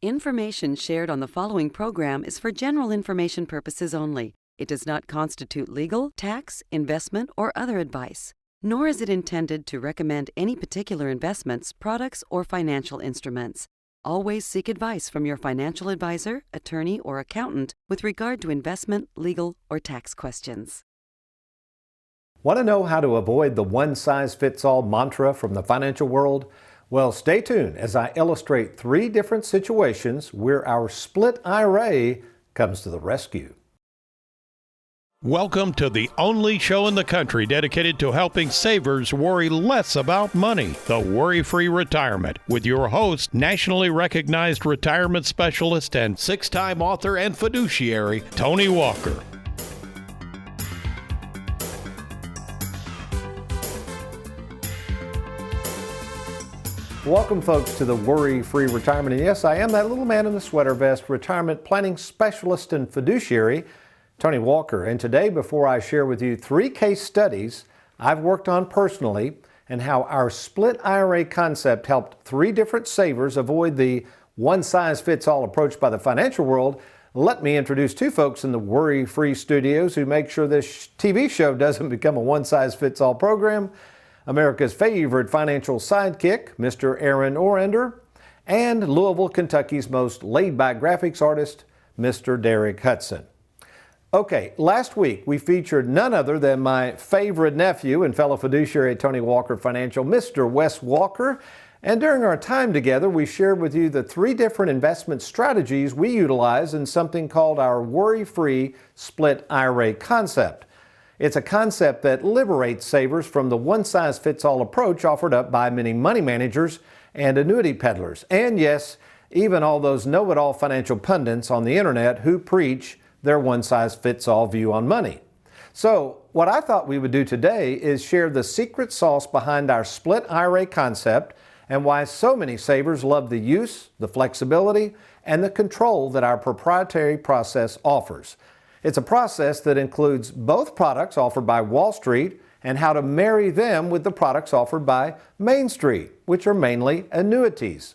Information shared on the following program is for general information purposes only. It does not constitute legal, tax, investment, or other advice, nor is it intended to recommend any particular investments, products, or financial instruments. Always seek advice from your financial advisor, attorney, or accountant with regard to investment, legal, or tax questions. Want to know how to avoid the one-size-fits-all mantra from the financial world? Well, stay tuned as I illustrate 3 different situations where our split IRA comes to the rescue. Welcome to the only show in the country dedicated to helping savers worry less about money, the WorryFree Retirement, with your host, nationally recognized retirement specialist and 6-time author and fiduciary, Tony Walker. Welcome, folks, to the Worry-Free Retirement. And yes, I am that little man in the sweater vest, retirement planning specialist and fiduciary, Tony Walker. And today, before I share with you 3 case studies I've worked on personally and how our split IRA concept helped 3 different savers avoid the one-size-fits-all approach by the financial world, let me introduce 2 folks in the Worry-Free studios who make sure this TV show doesn't become a one-size-fits-all program. America's favorite financial sidekick, Mr. Aaron Orender, and Louisville, Kentucky's most laid-back graphics artist, Mr. Derek Hudson. Okay, last week we featured none other than my favorite nephew and fellow fiduciary at Tony Walker Financial, Mr. Wes Walker. And during our time together, we shared with you the 3 different investment strategies we utilize in something called our worry-free split IRA concept. It's a concept that liberates savers from the one-size-fits-all approach offered up by many money managers and annuity peddlers. And yes, even all those know-it-all financial pundits on the internet who preach their one-size-fits-all view on money. So what I thought we would do today is share the secret sauce behind our split IRA concept and why so many savers love the use, the flexibility, and the control that our proprietary process offers. It's a process that includes both products offered by Wall Street and how to marry them with the products offered by Main Street, which are mainly annuities.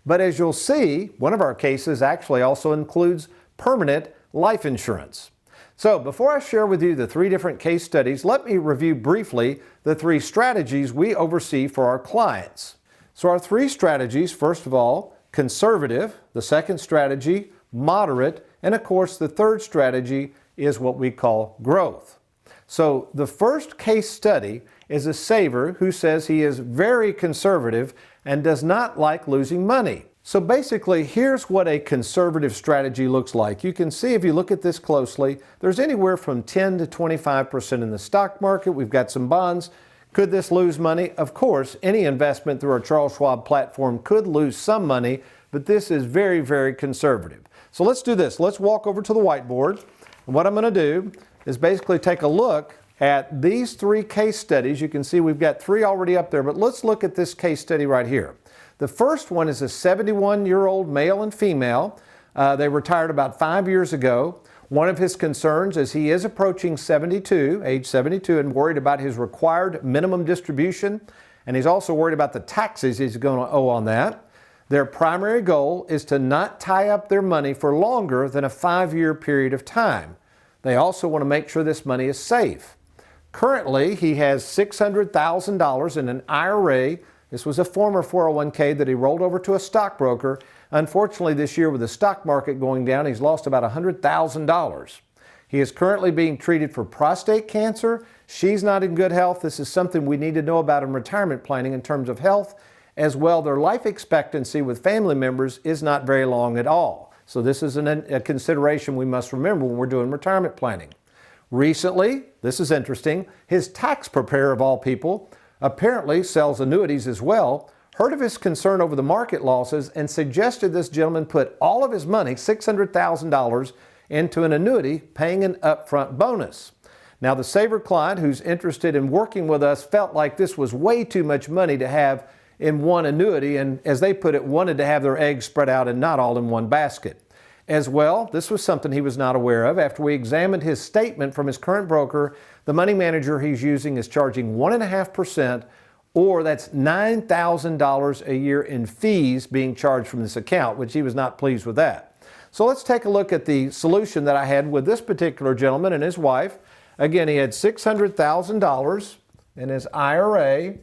But as you'll see, one of our cases actually also includes permanent life insurance. So before I share with you the 3 different case studies, let me review briefly the 3 strategies we oversee for our clients. So our 3 strategies, first of all, conservative, the second strategy, moderate, and of course the third strategy is what we call growth. So the first case study is a saver who says he is very conservative and does not like losing money. So basically, here's what a conservative strategy looks like. You can see if you look at this closely, there's anywhere from 10 to 25% in the stock market. We've got some bonds. Could this lose money? Of course, any investment through our Charles Schwab platform could lose some money, but this is very, very conservative. So let's do this. Let's walk over to the whiteboard. And what I'm going to do is basically take a look at these 3 case studies. You can see we've got 3 already up there, but let's look at this case study right here. The first one is a 71-year-old male and female. They retired about 5 years ago. One of his concerns is he is approaching age 72, and worried about his required minimum distribution, and he's also worried about the taxes he's going to owe on that. Their primary goal is to not tie up their money for longer than a 5-year period of time. They also want to make sure this money is safe. Currently, he has $600,000 in an IRA. This was a former 401k that he rolled over to a stockbroker. Unfortunately, this year with the stock market going down, he's lost about $100,000. He is currently being treated for prostate cancer. She's not in good health. This is something we need to know about in retirement planning in terms of health. As well, their life expectancy with family members is not very long at all. So this is a consideration we must remember when we're doing retirement planning. Recently, this is interesting, his tax preparer of all people apparently sells annuities as well, heard of his concern over the market losses and suggested this gentleman put all of his money, $600,000, into an annuity paying an upfront bonus. Now the saver client who's interested in working with us felt like this was way too much money to have in one annuity, and as they put it, wanted to have their eggs spread out and not all in one basket. As well, this was something he was not aware of. After we examined his statement from his current broker, the money manager he's using is charging 1.5% or that's $9,000 a year in fees being charged from this account, which he was not pleased with that. So let's take a look at the solution that I had with this particular gentleman and his wife. Again, he had $600,000 in his IRA,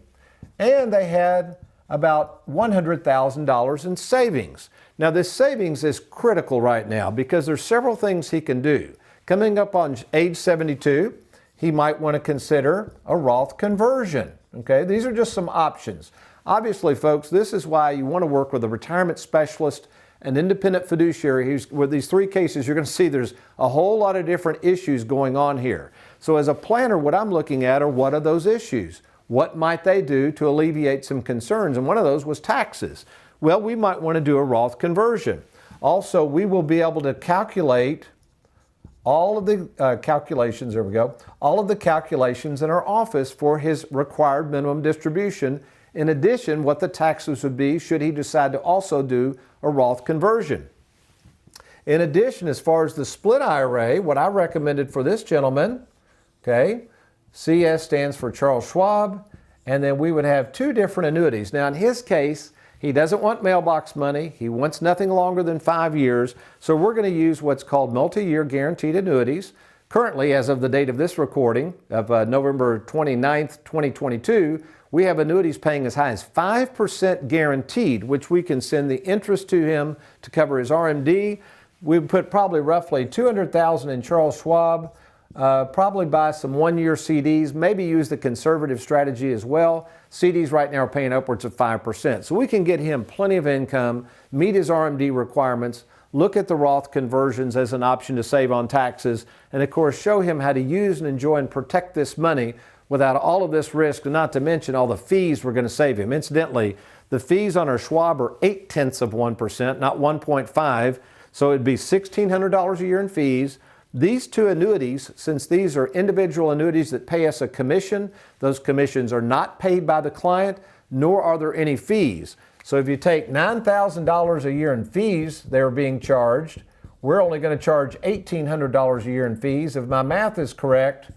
and they had about $100,000 in savings. Now, this savings is critical right now because there's several things he can do. Coming up on age 72, he might want to consider a Roth conversion. Okay, these are just some options. Obviously, folks, this is why you want to work with a retirement specialist, an independent fiduciary. With these three cases, you're going to see there's a whole lot of different issues going on here. So as a planner, what I'm looking at are what are those issues? What might they do to alleviate some concerns? And one of those was taxes. Well, we might want to do a Roth conversion. Also, we will be able to calculate all of the calculations, there we go, all of the calculations in our office for his required minimum distribution. In addition, what the taxes would be should he decide to also do a Roth conversion. In addition, as far as the split IRA, what I recommended for this gentleman, okay, CS stands for Charles Schwab, and then we would have two different annuities. Now, in his case, he doesn't want mailbox money. He wants nothing longer than 5 years. So we're going to use what's called multi-year guaranteed annuities. Currently, as of the date of this recording of November 29th, 2022, we have annuities paying as high as 5% guaranteed, which we can send the interest to him to cover his RMD. We would put probably roughly $200,000 in Charles Schwab, probably buy some one-year CDs, maybe use the conservative strategy as well. CDs right now are paying upwards of 5%. So we can get him plenty of income, meet his RMD requirements, look at the Roth conversions as an option to save on taxes, and of course show him how to use and enjoy and protect this money without all of this risk, and not to mention all the fees we're going to save him. Incidentally, the fees on our Schwab are 0.8%, not 1.5, so it'd be $1,600 a year in fees. These two annuities, since these are individual annuities that pay us a commission, those commissions are not paid by the client, nor are there any fees. So if you take $9,000 a year in fees they're being charged, we're only going to charge $1,800 a year in fees. If my math is correct,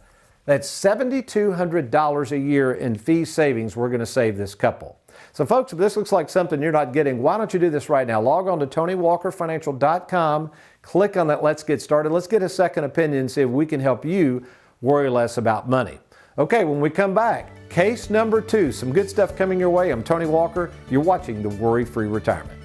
that's $7,200 a year in fee savings we're going to save this couple. So folks, if this looks like something you're not getting, why don't you do this right now? Log on to TonyWalkerFinancial.com, click on that Let's Get Started. Let's get a second opinion and see if we can help you worry less about money. Okay, when we come back, case number 2, some good stuff coming your way. I'm Tony Walker. You're watching the Worry-Free Retirement.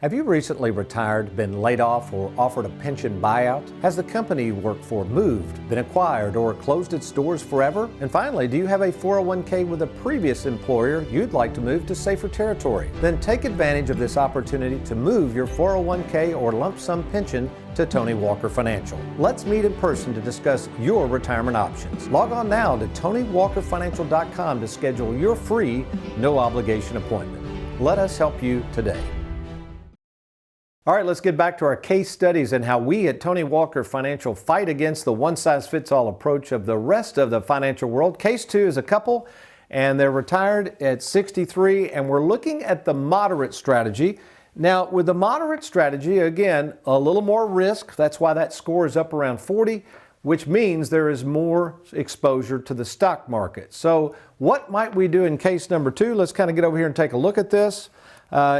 Have you recently retired, been laid off, or offered a pension buyout? Has the company you work for moved, been acquired, or closed its doors forever? And finally, do you have a 401k with a previous employer you'd like to move to safer territory? Then take advantage of this opportunity to move your 401k or lump sum pension to Tony Walker Financial. Let's meet in person to discuss your retirement options. Log on now to TonyWalkerFinancial.com to schedule your free, no obligation appointment. Let us help you today. All right, let's get back to our case studies and how we at Tony Walker Financial fight against the one-size-fits-all approach of the rest of the financial world. Case 2 is a couple, and they're retired at 63, and we're looking at the moderate strategy. Now, with the moderate strategy, again, a little more risk. That's why that score is up around 40, which means there is more exposure to the stock market. So what might we do in case number 2? Let's kind of get over here and take a look at this.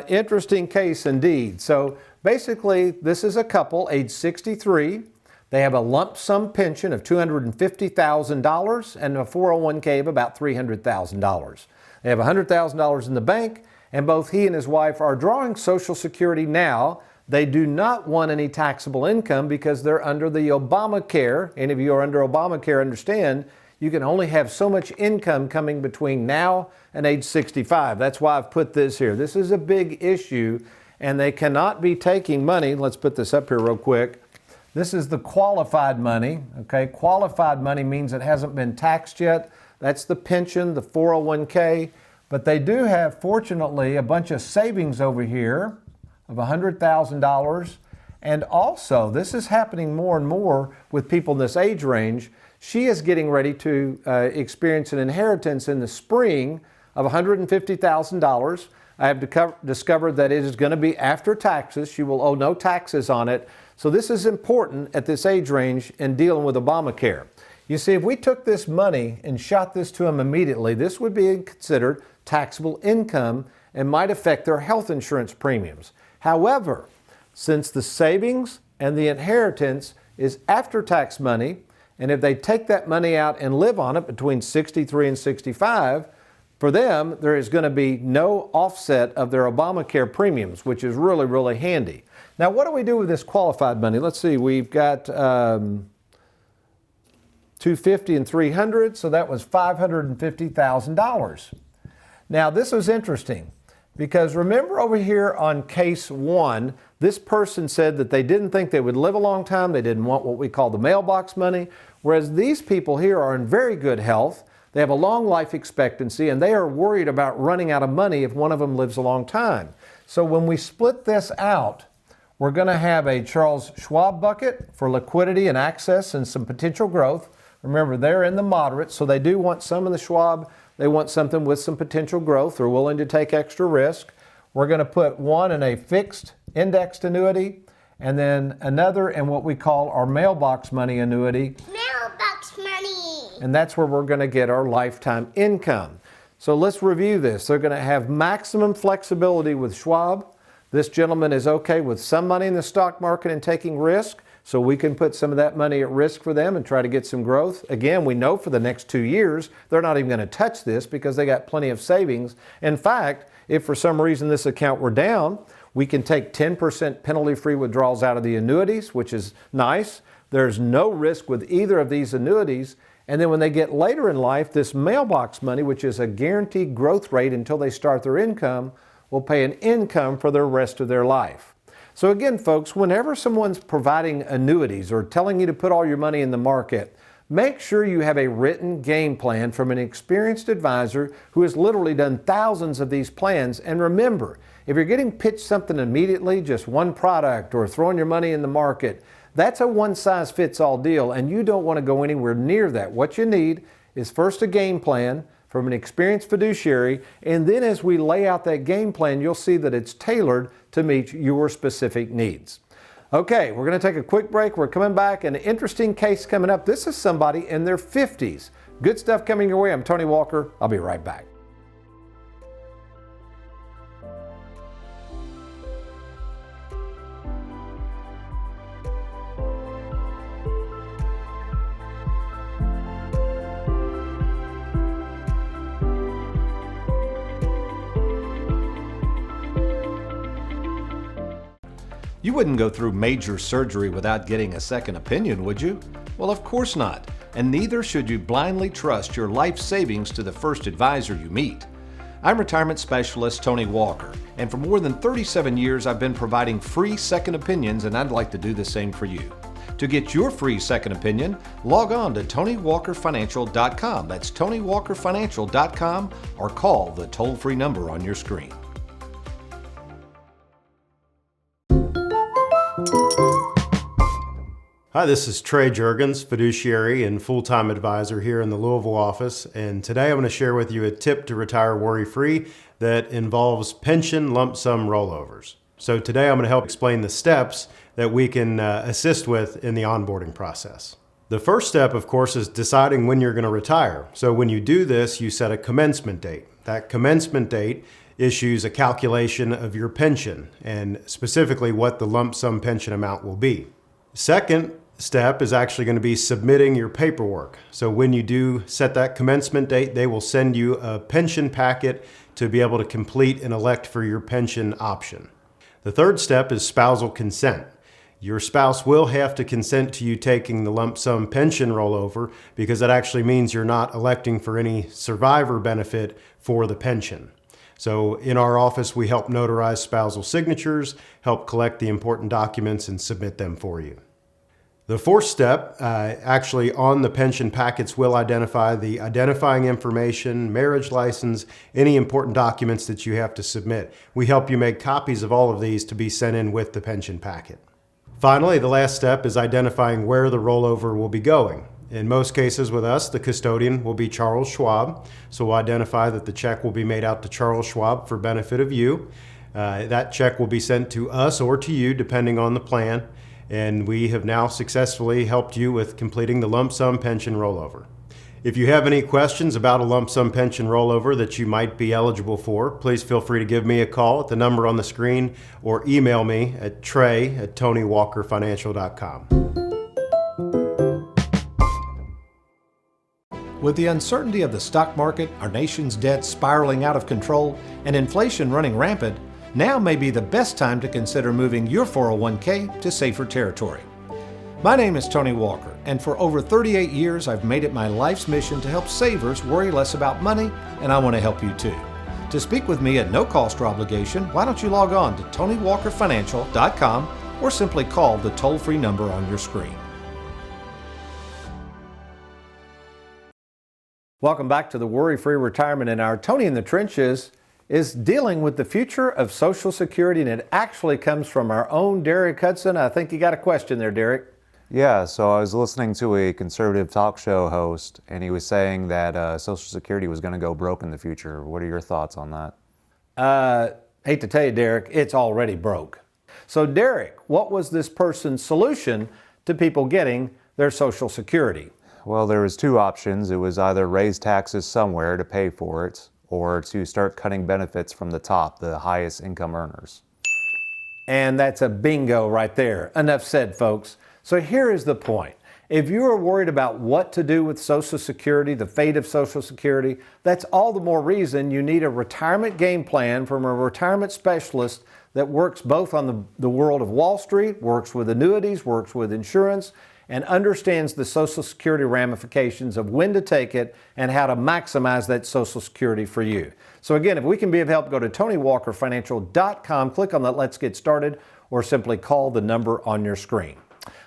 Interesting case indeed. So basically, this is a couple, age 63. They have a lump sum pension of $250,000 and a 401k of about $300,000. They have $100,000 in the bank, and both he and his wife are drawing Social Security now. They do not want any taxable income because they're under the Obamacare. Any of you are under Obamacare understand you can only have so much income coming between now and age 65. That's why I've put this here. This is a big issue, and they cannot be taking money. Let's put this up here real quick. This is the qualified money. Okay, qualified money means it hasn't been taxed yet. That's the pension, the 401k. but they do have, fortunately, a bunch of savings over here of $100,000. And also, this is happening more and more with people in this age range. She is getting ready to experience an inheritance in the spring of $150,000. I have discovered that it is going to be after taxes. She will owe no taxes on it. So this is important at this age range in dealing with Obamacare. You see, if we took this money and shot this to them immediately, this would be considered taxable income and might affect their health insurance premiums. However, since the savings and the inheritance is after-tax money, and if they take that money out and live on it between 63 and 65, for them, there is going to be no offset of their Obamacare premiums, which is really, really handy. Now, what do we do with this qualified money? Let's see, we've got $250 and $300, so that was $550,000. Now, this was interesting because remember over here on case 1, this person said that they didn't think they would live a long time. They didn't want what we call the mailbox money, whereas these people here are in very good health. They have a long life expectancy, and they are worried about running out of money if one of them lives a long time. So when we split this out, we're going to have a Charles Schwab bucket for liquidity and access and some potential growth. Remember, they're in the moderate, so they do want some in the Schwab. They want something with some potential growth. They're willing to take extra risk. We're going to put one in a fixed indexed annuity, and then another in what we call our mailbox money annuity. Mailbox money. And that's where we're going to get our lifetime income. So let's review this. They're going to have maximum flexibility with Schwab. This gentleman is okay with some money in the stock market and taking risk, so we can put some of that money at risk for them and try to get some growth. Again, we know for the next 2 years, they're not even going to touch this because they got plenty of savings. In fact, if for some reason this account were down, we can take 10% penalty-free withdrawals out of the annuities, which is nice. There's no risk with either of these annuities. And then when they get later in life, this mailbox money, which is a guaranteed growth rate until they start their income, will pay an income for the rest of their life. So again, folks, whenever someone's providing annuities or telling you to put all your money in the market, make sure you have a written game plan from an experienced advisor who has literally done thousands of these plans. And remember, if you're getting pitched something immediately, just one product or throwing your money in the market, that's a one-size-fits-all deal, and you don't want to go anywhere near that. What you need is first a game plan from an experienced fiduciary, and then as we lay out that game plan, you'll see that it's tailored to meet your specific needs. Okay, we're going to take a quick break. We're coming back. An interesting case coming up. This is somebody in their 50s. Good stuff coming your way. I'm Tony Walker. I'll be right back. You wouldn't go through major surgery without getting a second opinion, would you? Well, of course not. And neither should you blindly trust your life savings to the first advisor you meet. I'm retirement specialist Tony Walker, and for more than 37 years I've been providing free second opinions, and I'd like to do the same for you. To get your free second opinion, log on to TonyWalkerFinancial.com. That's TonyWalkerFinancial.com, or call the toll-free number on your screen. Hi, this is Trey Juergens, fiduciary and full-time advisor here in the Louisville office, and today I'm going to share with you a tip to retire worry-free that involves pension lump sum rollovers. So today I'm going to help explain the steps that we can assist with in the onboarding process. The first step, of course, is deciding when you're going to retire. So when you do this, you set a commencement date. That commencement date issues a calculation of your pension and specifically what the lump sum pension amount will be. Second step is actually going to be submitting your paperwork. So when you do set that commencement date, they will send you a pension packet to be able to complete and elect for your pension option. The third step is spousal consent. Your spouse will have to consent to you taking the lump sum pension rollover because that actually means you're not electing for any survivor benefit for the pension. So in our office, we help notarize spousal signatures, help collect the important documents, and submit them for you. The fourth step, actually on the pension packets, will identify the identifying information, marriage license, any important documents that you have to submit. We help you make copies of all of these to be sent in with the pension packet. Finally, the last step is identifying where the rollover will be going. In most cases with us, the custodian will be Charles Schwab, so we'll identify that the check will be made out to Charles Schwab for benefit of you. That check will be sent to us or to you, depending on the plan. And we have now successfully helped you with completing the lump sum pension rollover. If you have any questions about a lump sum pension rollover that you might be eligible for, please feel free to give me a call at the number on the screen or email me at trey@TonyWalkerFinancial.com. With the uncertainty of the stock market, our nation's debt spiraling out of control, and inflation running rampant, now may be the best time to consider moving your 401k to safer territory. My name is Tony Walker, and for over 38 years I've made it my life's mission to help savers worry less about money, and I want to help you too. To speak with me at no cost or obligation, why don't you log on to TonyWalkerFinancial.com or simply call the toll-free number on your screen. Welcome back to the Worry-Free Retirement, and our Tony in the Trenches is dealing with the future of Social Security, and it actually comes from our own Derek Hudson. I think you got a question there, Derek. Yeah, so I was listening to a conservative talk show host, and he was saying that Social Security was going to go broke in the future. What are your thoughts on that? Hate to tell you, Derek, it's already broke. So, Derek, what was this person's solution to people getting their Social Security? Well, there was two options. It was either raise taxes somewhere to pay for it, or to start cutting benefits from the top, the highest income earners. And that's a bingo right there. Enough said, folks. So here is the point. If you are worried about what to do with Social Security, the fate of Social Security, that's all the more reason you need a retirement game plan from a retirement specialist that works both on the world of Wall Street, works with annuities, works with insurance, and understands the Social Security ramifications of when to take it and how to maximize that Social Security for you. So again, if we can be of help, go to TonyWalkerFinancial.com, click on that Let's Get Started, or simply call the number on your screen.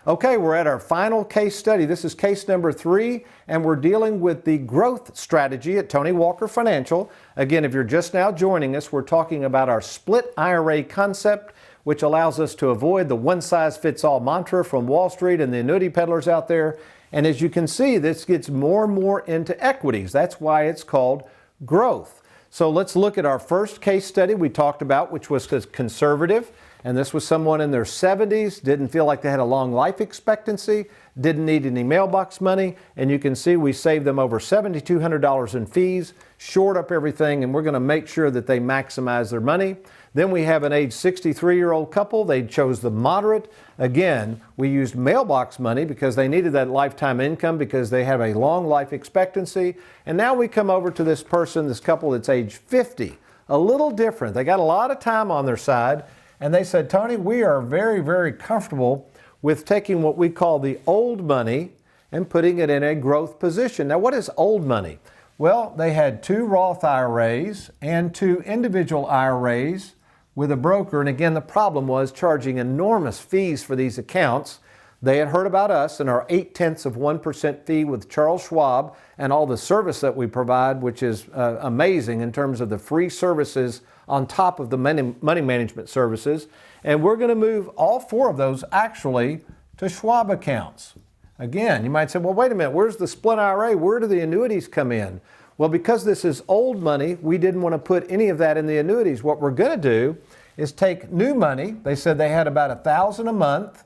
Okay, we're at our final case study. This is case number 3, and we're dealing with the growth strategy at Tony Walker Financial. Again, if you're just now joining us, we're talking about our split IRA concept, which allows us to avoid the one-size-fits-all mantra from Wall Street and the annuity peddlers out there. And as you can see, this gets more and more into equities. That's why it's called growth. So let's look at our first case study we talked about, which was conservative. And this was someone in their 70s, didn't feel like they had a long life expectancy, didn't need any mailbox money. And you can see we saved them over $7,200 in fees, shored up everything, and we're going to make sure that they maximize their money. Then we have an age 63-year-old couple. They chose the moderate. Again, we used mailbox money because they needed that lifetime income because they have a long life expectancy. And now we come over to this person, this couple that's age 50. A little different. They got a lot of time on their side. And they said, Tony, we are very, very comfortable with taking what we call the old money and putting it in a growth position. Now, what is old money? Well, they had 2 Roth IRAs and 2 individual IRAs with a broker. And again, the problem was charging enormous fees for these accounts. They had heard about us and our 0.8% fee with Charles Schwab and all the service that we provide, which is amazing in terms of the free services on top of the money management services. And we're going to move all 4 of those actually to Schwab accounts. Again, you might say, well, wait a minute, where's the split IRA? Where do the annuities come in? Well, because this is old money, we didn't want to put any of that in the annuities. What we're going to do is take new money. They said they had about $1,000 a month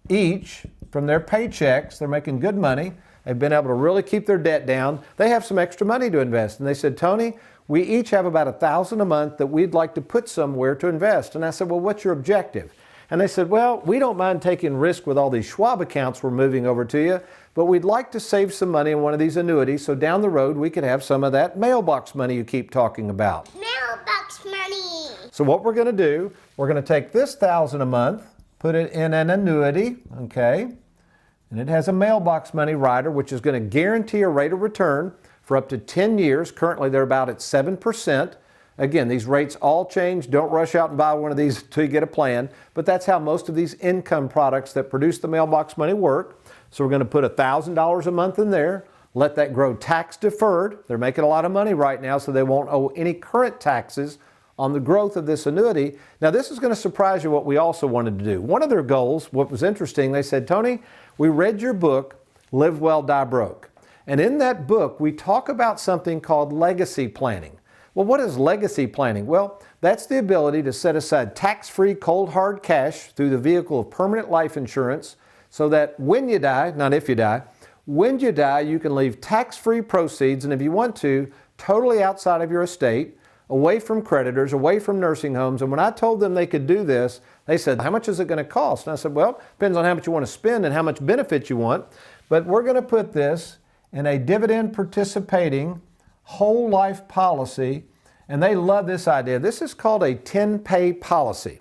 each from their paychecks. They're making good money. They've been able to really keep their debt down. They have some extra money to invest. And they said, Tony, we each have about $1,000 a month that we'd like to put somewhere to invest. And I said, well, what's your objective? And they said, well, we don't mind taking risk with all these Schwab accounts we're moving over to you, but we'd like to save some money in one of these annuities so down the road we could have some of that mailbox money you keep talking about. Mailbox money! So what we're going to do, we're going to take this $1,000 a month, put it in an annuity, okay? And it has a mailbox money rider, which is going to guarantee a rate of return for up to 10 years. Currently, they're about at 7%. Again, these rates all change. Don't rush out and buy one of these until you get a plan. But that's how most of these income products that produce the mailbox money work. So we're going to put $1,000 a month in there. Let that grow tax deferred. They're making a lot of money right now, so they won't owe any current taxes on the growth of this annuity. Now, this is going to surprise you what we also wanted to do. One of their goals, what was interesting, they said, Tony, we read your book, Live Well, Die Broke. And in that book, we talk about something called legacy planning. Well, what is legacy planning? Well, that's the ability to set aside tax-free cold hard cash through the vehicle of permanent life insurance so that when you die, not if you die, when you die, you can leave tax-free proceeds, and if you want to, totally outside of your estate, away from creditors, away from nursing homes. And when I told them they could do this, they said, how much is it going to cost? And I said, well, depends on how much you want to spend and how much benefit you want. But we're going to put this in a dividend participating whole life policy, and they love this idea. This is called a 10-pay policy.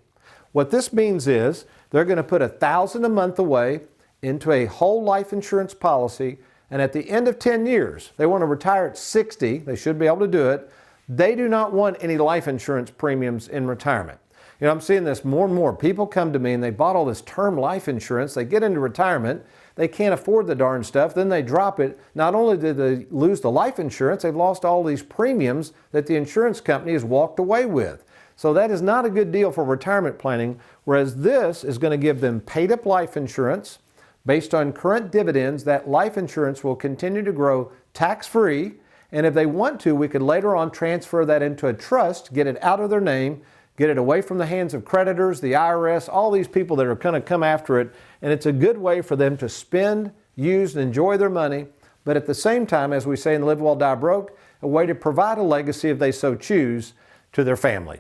What this means is they're going to put $1,000 a month away into a whole life insurance policy, and at the end of 10 years, they want to retire at 60. They should be able to do it. They do not want any life insurance premiums in retirement. You know, I'm seeing this more and more. People come to me and they bought all this term life insurance. They get into retirement. They can't afford the darn stuff. Then they drop it. Not only did they lose the life insurance, they've lost all these premiums that the insurance company has walked away with. So that is not a good deal for retirement planning, whereas this is going to give them paid up life insurance. Based on current dividends, that life insurance will continue to grow tax-free. And if they want to, we could later on transfer that into a trust, get it out of their name, get it away from the hands of creditors, the IRS, all these people that are going to come after it. And it's a good way for them to spend, use, and enjoy their money. But at the same time, as we say in Live Well, Die Broke, a way to provide a legacy, if they so choose, to their family.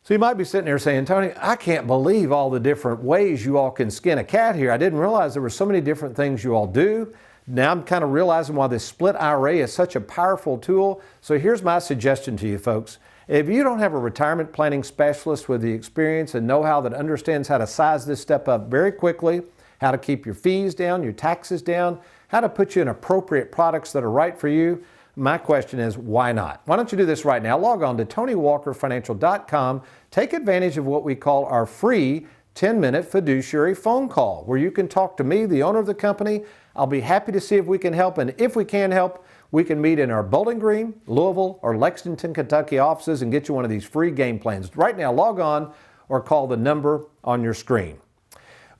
So you might be sitting there saying, Tony, I can't believe all the different ways you all can skin a cat here. I didn't realize there were so many different things you all do. Now I'm kind of realizing why this split IRA is such a powerful tool. So here's my suggestion to you folks. If you don't have a retirement planning specialist with the experience and know-how that understands how to size this step up very quickly, how to keep your fees down, your taxes down, how to put you in appropriate products that are right for you, my question is, why not? Why don't you do this right now? Log on to TonyWalkerFinancial.com. Take advantage of what we call our free 10-minute fiduciary phone call, where you can talk to me, the owner of the company. I'll be happy to see if we can help, and if we can help, we can meet in our Bowling Green, Louisville, or Lexington, Kentucky offices and get you one of these free game plans. Right now, log on or call the number on your screen.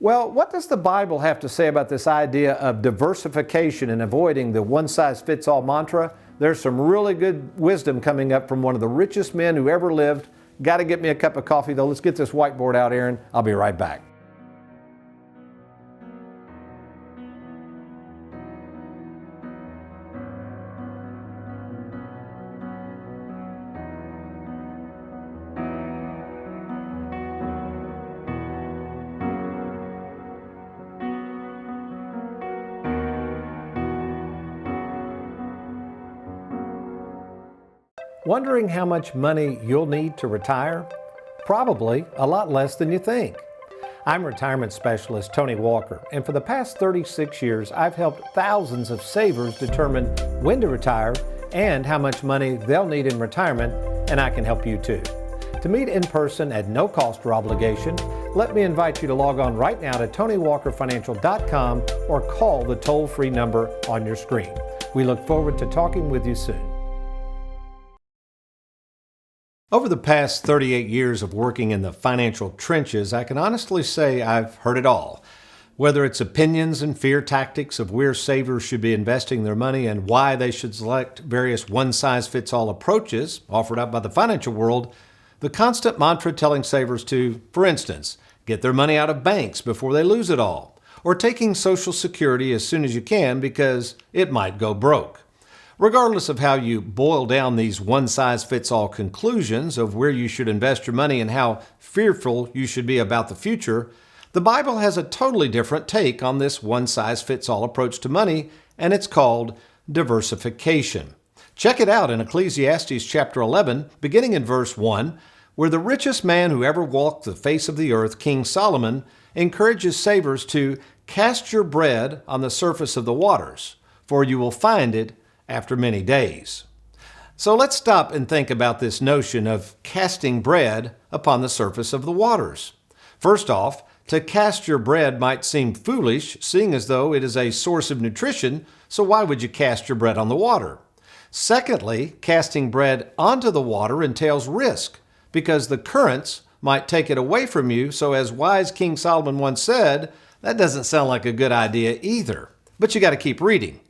Well, what does the Bible have to say about this idea of diversification and avoiding the one-size-fits-all mantra? There's some really good wisdom coming up from one of the richest men who ever lived. Got to get me a cup of coffee, though. Let's get this whiteboard out, Aaron. I'll be right back. Wondering how much money you'll need to retire? Probably a lot less than you think. I'm retirement specialist Tony Walker, and for the past 36 years, I've helped thousands of savers determine when to retire and how much money they'll need in retirement, and I can help you too. To meet in person at no cost or obligation, let me invite you to log on right now to TonyWalkerFinancial.com or call the toll-free number on your screen. We look forward to talking with you soon. Over the past 38 years of working in the financial trenches, I can honestly say I've heard it all. Whether it's opinions and fear tactics of where savers should be investing their money and why they should select various one-size-fits-all approaches offered up by the financial world, the constant mantra telling savers to, for instance, get their money out of banks before they lose it all, or taking Social Security as soon as you can because it might go broke. Regardless of how you boil down these one-size-fits-all conclusions of where you should invest your money and how fearful you should be about the future, the Bible has a totally different take on this one-size-fits-all approach to money, and it's called diversification. Check it out in Ecclesiastes chapter 11, beginning in verse 1, where the richest man who ever walked the face of the earth, King Solomon, encourages savers to cast your bread on the surface of the waters, for you will find it after many days. So let's stop and think about this notion of casting bread upon the surface of the waters. First off, to cast your bread might seem foolish, seeing as though it is a source of nutrition, so why would you cast your bread on the water? Secondly, casting bread onto the water entails risk, because the currents might take it away from you, so as wise King Solomon once said, that doesn't sound like a good idea either. But you got to keep reading.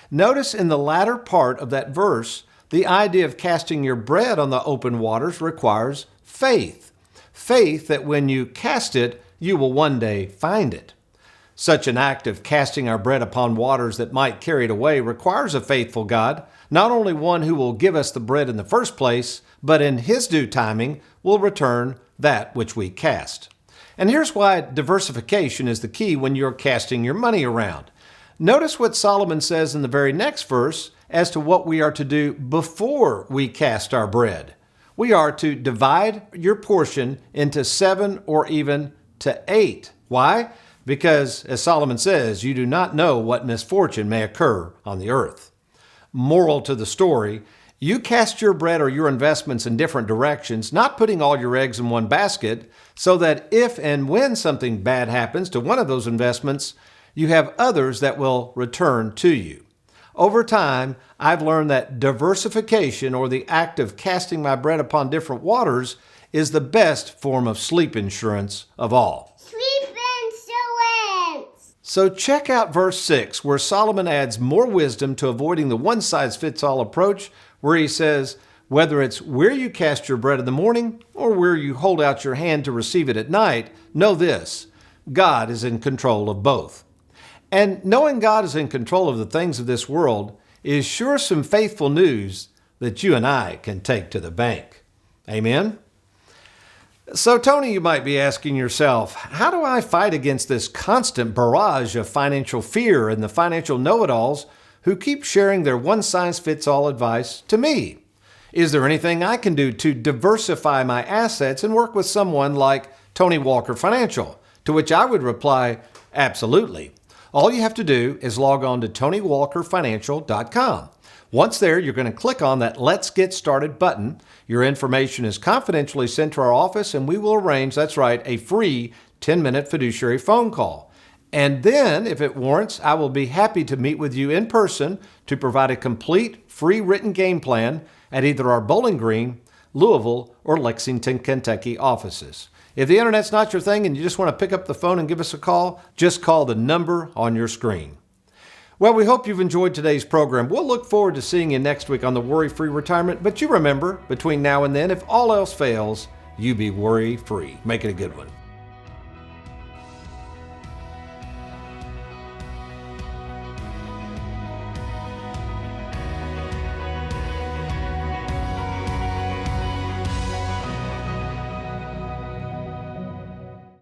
Notice in the latter part of that verse, the idea of casting your bread on the open waters requires faith. Faith that when you cast it, you will one day find it. Such an act of casting our bread upon waters that might carry it away requires a faithful God, not only one who will give us the bread in the first place, but in His due timing will return that which we cast. And here's why diversification is the key when you're casting your money around. Notice what Solomon says in the very next verse as to what we are to do before we cast our bread. We are to divide your portion into 7 or even to 8. Why? Because, as Solomon says, you do not know what misfortune may occur on the earth. Moral to the story, you cast your bread or your investments in different directions, not putting all your eggs in one basket, so that if and when something bad happens to one of those investments, you have others that will return to you. Over time, I've learned that diversification, or the act of casting my bread upon different waters, is the best form of sleep insurance of all. Sleep insurance! So check out verse 6, where Solomon adds more wisdom to avoiding the one-size-fits-all approach, where he says, whether it's where you cast your bread in the morning or where you hold out your hand to receive it at night, know this: God is in control of both. And knowing God is in control of the things of this world is sure some faithful news that you and I can take to the bank. Amen? So, Tony, you might be asking yourself, how do I fight against this constant barrage of financial fear and the financial know-it-alls who keep sharing their one-size-fits-all advice to me? Is there anything I can do to diversify my assets and work with someone like Tony Walker Financial? To which I would reply, absolutely. All you have to do is log on to TonyWalkerFinancial.com. Once there, you're going to click on that Let's Get Started button. Your information is confidentially sent to our office, and we will arrange, that's right, a free 10-minute fiduciary phone call. And then, if it warrants, I will be happy to meet with you in person to provide a complete free written game plan at either our Bowling Green, Louisville, or Lexington, Kentucky offices. If the internet's not your thing and you just want to pick up the phone and give us a call, just call the number on your screen. Well, we hope you've enjoyed today's program. We'll look forward to seeing you next week on the Worry-Free Retirement. But you remember, between now and then, if all else fails, you be worry-free. Make it a good one.